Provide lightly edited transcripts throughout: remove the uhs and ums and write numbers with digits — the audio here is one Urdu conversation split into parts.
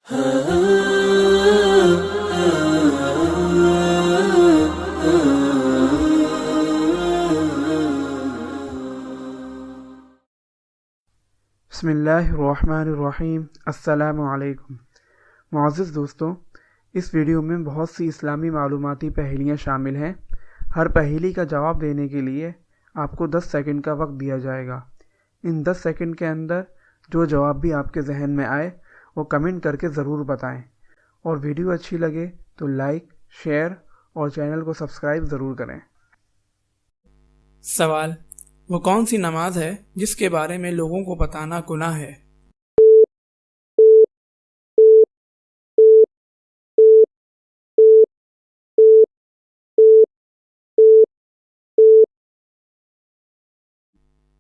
بسم اللہ الرحمن الرحیم۔ السلام علیکم معزز دوستوں، اس ویڈیو میں بہت سی اسلامی معلوماتی پہیلیاں شامل ہیں۔ ہر پہیلی کا جواب دینے کے لیے آپ کو 10 سیکنڈ کا وقت دیا جائے گا۔ ان 10 سیکنڈ کے اندر جو جواب بھی آپ کے ذہن میں آئے وہ کمنٹ کر کے ضرور بتائیں، اور ویڈیو اچھی لگے تو لائک، شیئر اور چینل کو سبسکرائب ضرور کریں۔ سوال: وہ کون سی نماز ہے جس کے بارے میں لوگوں کو بتانا گناہ ہے؟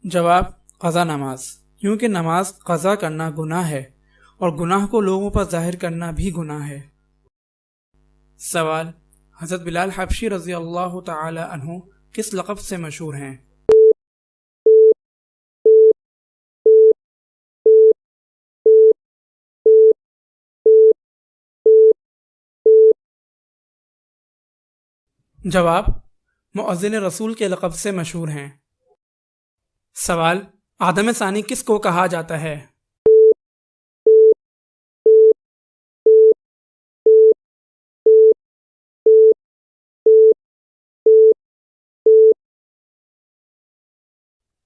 جواب: قضا نماز، کیونکہ نماز قضا کرنا گناہ ہے اور گناہ کو لوگوں پر ظاہر کرنا بھی گناہ ہے۔ سوال: حضرت بلال حبشی رضی اللہ تعالی عنہ کس لقب سے مشہور ہیں؟ جواب: مؤذن رسول کے لقب سے مشہور ہیں۔ سوال: آدم ثانی کس کو کہا جاتا ہے؟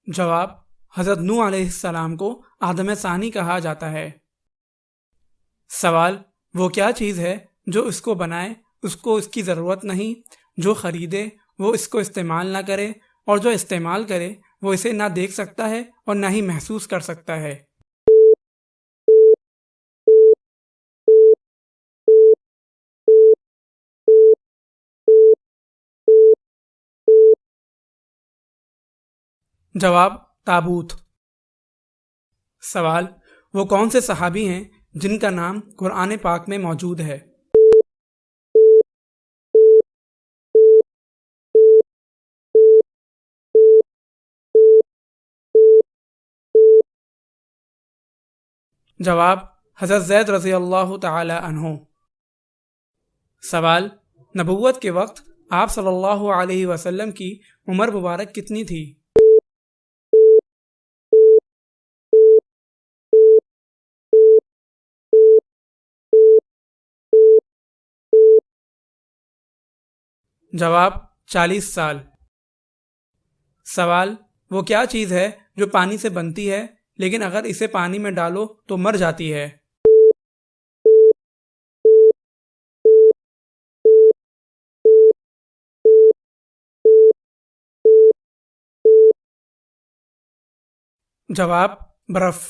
جواب: حضرت نوح علیہ السلام کو آدم ثانی کہا جاتا ہے۔ سوال: وہ کیا چیز ہے جو اس کو بنائے اس کو اس کی ضرورت نہیں، جو خریدے وہ اس کو استعمال نہ کرے، اور جو استعمال کرے وہ اسے نہ دیکھ سکتا ہے اور نہ ہی محسوس کر سکتا ہے؟ جواب: تابوت۔ سوال: وہ کون سے صحابی ہیں جن کا نام قرآن پاک میں موجود ہے؟ جواب: حضرت زید رضی اللہ تعالی عنہ۔ سوال: نبوت کے وقت آپ صلی اللہ علیہ وسلم کی عمر مبارک کتنی تھی؟ جواب: 40 سال۔ سوال: وہ کیا چیز ہے جو پانی سے بنتی ہے لیکن اگر اسے پانی میں ڈالو تو مر جاتی ہے؟ جواب: برف۔